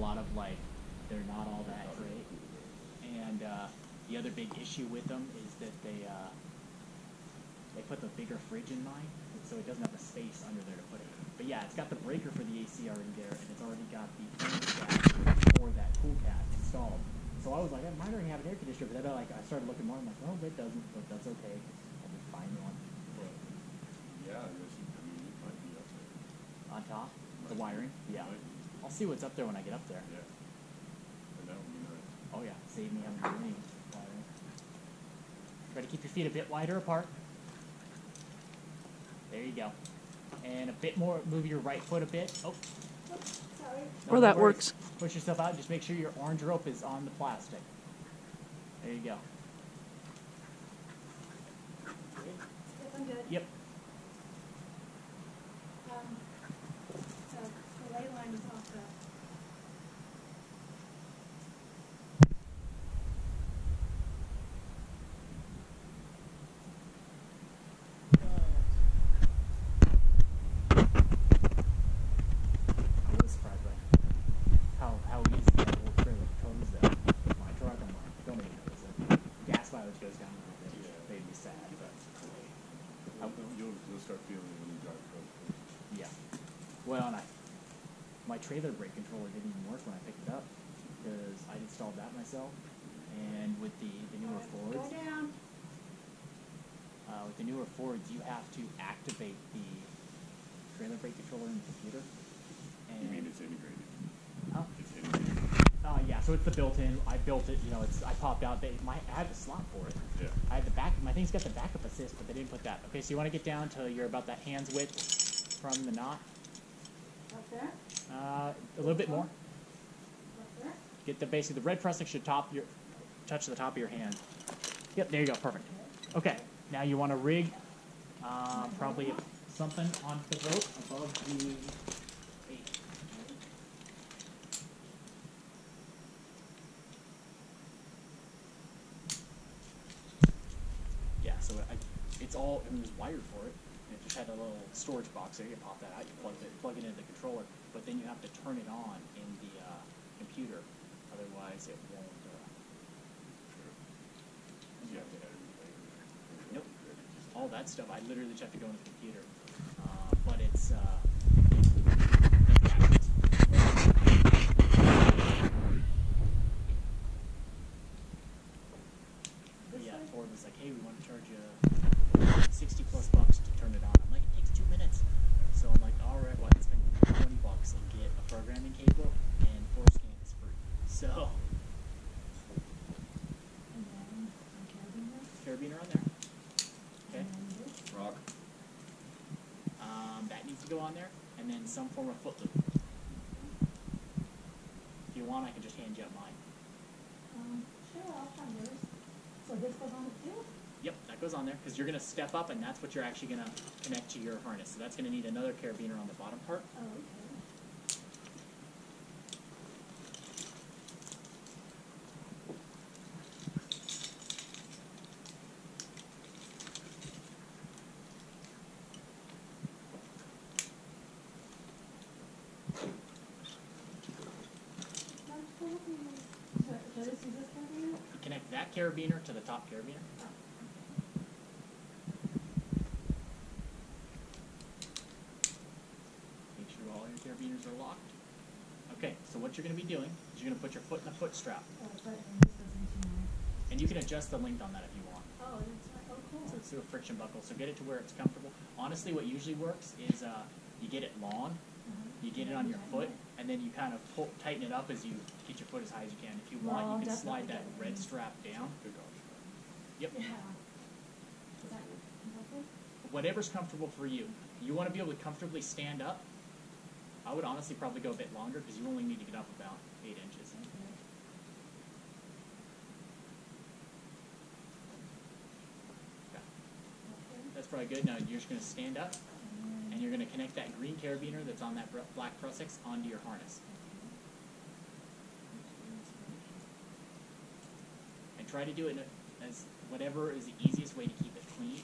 lot of like, they're not all that great. And the other big issue with them is that they put the bigger fridge in mine, so it doesn't have the space under there to put it. But yeah, it's got the breaker for the AC already there, and it's already got the thermostat for that cool cat installed. So I was like, I might already have an air conditioner, but then I started looking more, and I'm like, oh, it doesn't, but that's okay. I'll be fine one. But, yeah, I guess it might be up there. On top? The wiring? Yeah. I'll see what's up there when I get up there. Yeah. And that would be nice. Oh yeah, save me having to do any wiring. Try to keep your feet a bit wider apart. There you go. And a bit more, move your right foot a bit. Oh. Sorry. No, Or that no worries. works. Push yourself out. Just make sure your orange rope is on the plastic. There you go. Yep, I'm good. Yep. So the ley line is off the. I was surprised by how easy that whole trailer comes there. My truck, I'm like, don't even notice it. Gas mileage goes down a little bit, which Yeah. made me sad, but You'll start feeling it when you drive across the country. yeah. Well, and my trailer brake controller didn't even work when I picked it up because I installed that myself. And with the newer Go Fords, down. with the newer Fords, you have to activate the trailer brake controller in the computer. And You mean it's integrated? Huh? It's integrated. Yeah, so it's the built-in. I built it. You know, I popped out. I had the slot for it. Yeah. I had the back. My thing's got the backup assist, but they didn't put that. Okay, so you want to get down till you're about that hand's width from the knot. Up there. A little bit more. Up there. Get the basically the red press should touch the top of your hand. Yep, there you go. Perfect. Okay, now you want to rig probably something on the rope above the. Yeah, so it's all, I mean, there's wired for it. And it just had a little storage box there. You pop that out, you plug it into the controller, but then you have to turn it on in the computer. Otherwise, it won't. You have to edit it later. Nope. All that stuff, I literally just have to go into the computer. But it's yeah, Ford was like, hey, we want to charge you $60+ to turn it on. I'm like, it takes 2 minutes. So I'm like, all right, well, I spend $20 and get a programming cable, and Forescan is free. So, And then some carabiner. carabiner on there. Okay. And then this. Rock. That needs to go on there, and then some form of foot loop. If you want, I can just hand you up mine. Sure, I'll find yours. So this goes on the field? Yep, that goes on there, because you're going to step up, and that's what you're actually going to connect to your harness. So that's going to need another carabiner on the bottom part. Oh, okay. So this is this carabiner? You connect that carabiner to the top carabiner. Make sure all your carabiners are locked. Okay, so what you're going to be doing is you're going to put your foot in the foot strap. Oh, but and this goes into my. And you can adjust the length on that if you want. Oh, that's right. Oh, cool. So it's through a friction buckle, so get it to where it's comfortable. Honestly, what usually works is you get it long, you get it on your foot, and then you kind of tighten it up as you get your foot as high as you can. If you want, Well, you can I'll slide that definitely red get it. strap down. Good option. Yep. Yeah. Is that comfortable? Whatever's comfortable for you. You want to be able to comfortably stand up. I would honestly probably go a bit longer because you only need to get up about 8 inches. Okay. Okay. Okay. That's probably good. Now you're just going to stand up, and you're going to connect that green carabiner that's on that black Prusik onto your harness. And try to do it as whatever is the easiest way to keep it clean.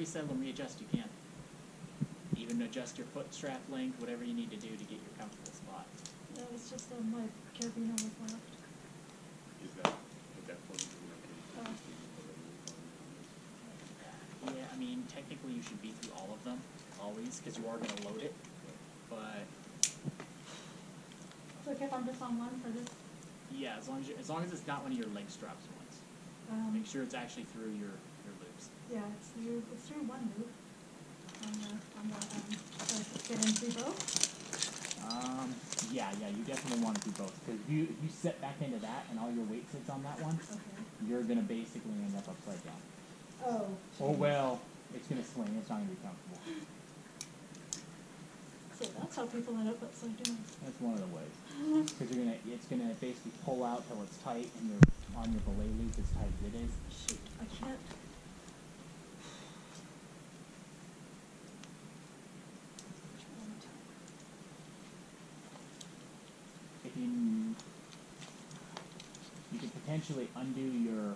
resettle and readjust, you can. Even adjust your foot strap length, whatever you need to do to get your comfortable spot. Yeah, it's just my carabiner was left. Is that, at that point, you're okay? Yeah, I mean, technically you should be through all of them, always, because you are going to load it. But So okay if I'm just on one for this? yeah, as long as it's not one of your leg straps ones. Make sure it's actually through your loops. Yeah, it's through one loop. So get in through both? Yeah, you definitely want to do both, because if you set back into that and all your weight sits on that one, Okay. you're going to basically end up upside down. Oh. Oh well, it's going to swing. It's not going to be comfortable. So that's how people end up upside down. That's one of the ways. Because it's gonna basically pull out till it's tight, and you're on your belay loop as tight as it is. Shoot, I can't. If you can potentially undo your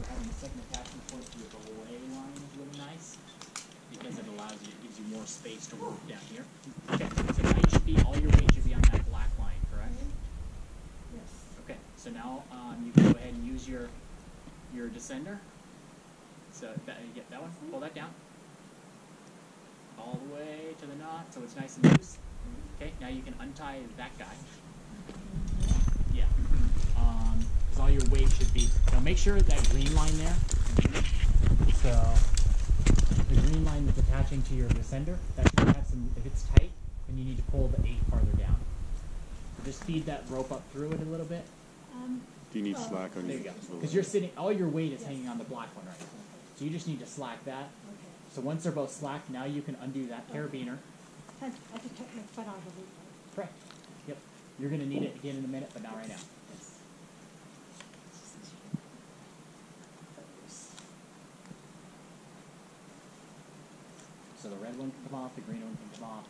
having a second attachment point to your belay line is really nice, because it gives you more space to work down here. Okay, so now all your weight should be on that black line, correct? Yes. Okay, so now you can go ahead and use your descender. So you get that one, pull that down. All the way to the knot, so it's nice and loose. Okay, now you can untie that guy. Yeah. Because all your weight should be, now make sure that green line there, so the green line that's attaching to your descender, that should have some, if it's tight, then you need to pull the 8 farther down. So just feed that rope up through it a little bit. Do you need slack on There your? you go. Because you're sitting, all your weight is hanging on the black one right now. So you just need to slack that. Okay. So once they're both slacked, now you can undo that carabiner. I could take my foot out of the loop. Correct. Yep. You're going to need it again in a minute, but not right now. So the red one can come off, the green one can come off,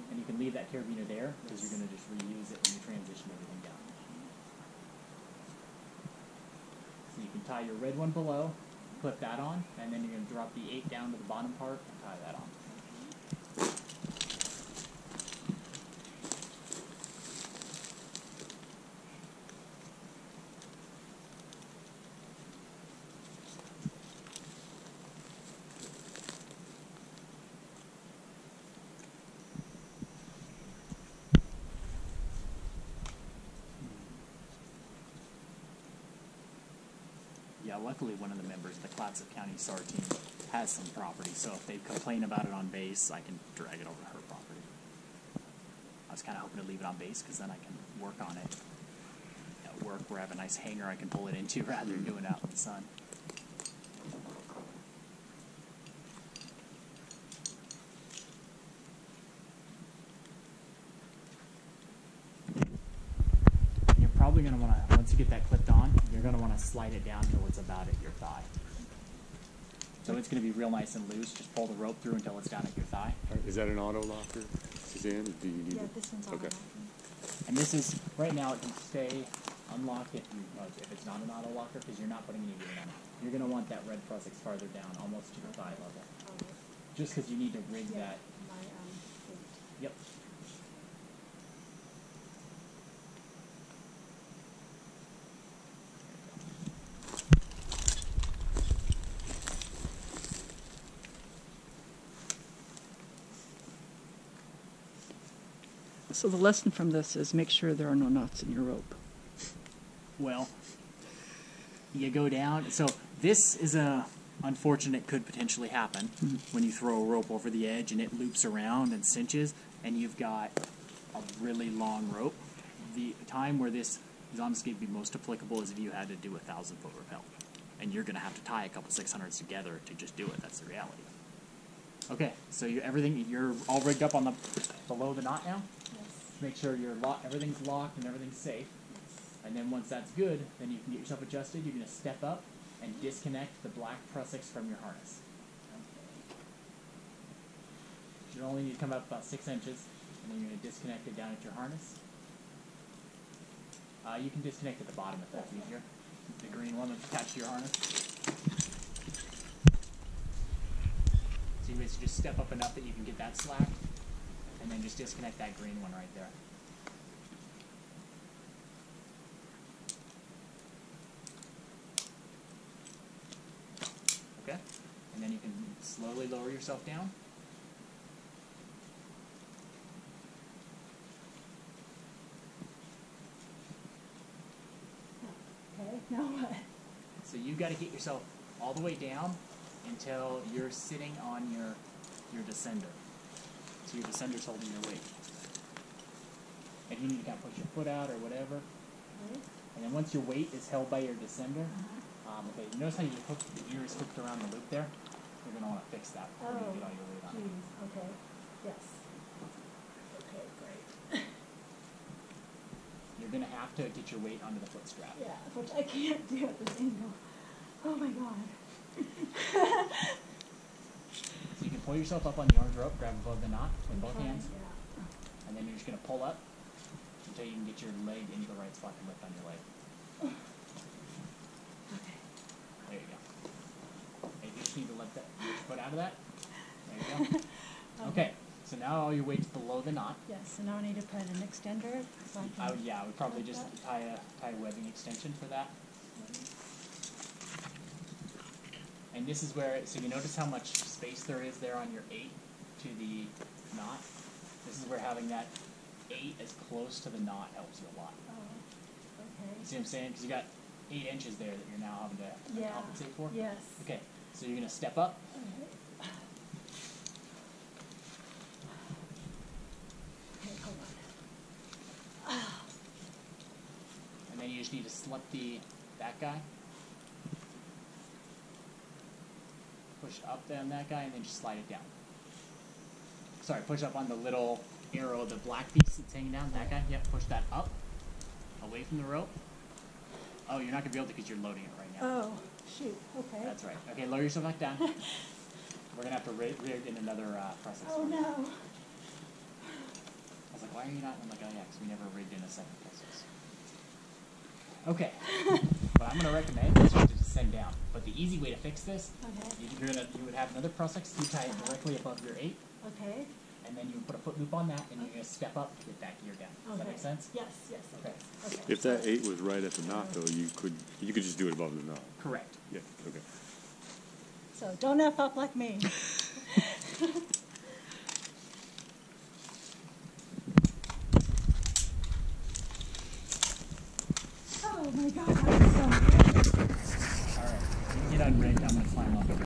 and you can leave that carabiner there because you're going to just reuse it when you transition everything down. So you can tie your red one below, clip that on, and then you're going to drop the 8 down to the bottom part and tie that on. Yeah, luckily one of the members of the Clatsop County SAR team has some property, so if they complain about it on base, I can drag it over to her property. I was kind of hoping to leave it on base because then I can work on it at work where I have a nice hangar I can pull it into rather than doing it out in the sun. You're probably going to want to, once you get that clipped on, you're going to want to slide it down till it's about at your thigh. So it's going to be real nice and loose. Just pull the rope through until it's down at your thigh. Is that an auto locker, Suzanne, or do you need Yeah, it? this one's Okay. on. And this is, right now it can stay unlocked if it's not an auto locker because you're not putting any weight on it. You're going to want that red Prusik farther down, almost to your thigh level. Just because you need to rig that. My feet. Yep. So the lesson from this is make sure there are no knots in your rope. Well, you go down. So this is unfortunate, could potentially happen when you throw a rope over the edge and it loops around and cinches, and you've got a really long rope. The time where this is honestly going to be most applicable is if you had to do a 1,000-foot rappel, and you're going to have to tie a couple 600s together to just do it. That's the reality. Okay, so you're all rigged up on the below the knot now. Yes. Make sure everything's locked and everything's safe. And then once that's good, then you can get yourself adjusted. You're going to step up and disconnect the black Prusiks from your harness. You only need to come up about 6 inches, and then you're going to disconnect it down at your harness. You can disconnect at the bottom if that's easier. The green one that's attached to your harness. So you basically just step up enough that you can get that slack, and then just disconnect that green one right there. Okay? And then you can slowly lower yourself down. Okay, now what? So you got to get yourself all the way down until you're sitting on your descender. So your descender's holding your weight. And you need to kind of push your foot out or whatever. Okay. And then once your weight is held by your descender, Uh-huh. okay, you notice how the ear is hooked around the loop there? You're going to want to fix that before you get all your weight on it. Geez, okay, yes. Okay, great. You're going to have to get your weight onto the foot strap. Yeah, which I can't do at this angle. Oh my god. So you can pull yourself up on the orange rope, grab above the knot with both Trying, hands, yeah. and then you're just going to pull up until you can get your leg into the right spot to lift on your leg. Okay. There you go. And you just need to let that get your foot out of that. There you go. Okay, so now all your weight's below the knot. Yes, so now I need to put an extender so I can... Yeah, I would probably like just that? tie a webbing extension for that. And this is where, so you notice how much space there is there on your 8 to the knot? This is where having that 8 as close to the knot helps you a lot. Oh, okay. You see what I'm saying? Because you got 8 inches there that you're now having to Yeah. compensate for. Yes. Okay, so you're going to step up. Alright. Okay, hold on. And then you just need to slip that guy. Push up on that guy and then just slide it down. Sorry, push up on the little arrow, the black piece that's hanging down, that guy. Yep, push that up, away from the rope. Oh, you're not going to be able to because you're loading it right now. Oh, shoot, okay. That's right. Okay, lower yourself back down. We're going to have to rig in another process. Oh no. I was like, why are you not? I'm like, oh yeah, because we never rigged in a second process. Okay. What I'm going to recommend is just to descend down. But the easy way to fix this, Okay. you would have another process. You tie it directly above your 8, Okay. and then you put a foot loop on that, and you're going to step up to get that gear down. Does that Okay. make sense? Yes, yes. Okay. Okay. If that 8 was right at the knot, though, you could just do it above the knot. Correct. Yeah, okay. So don't F up like me. Oh my god, that was so good. All right. You can get unrigged. I'm going to climb up.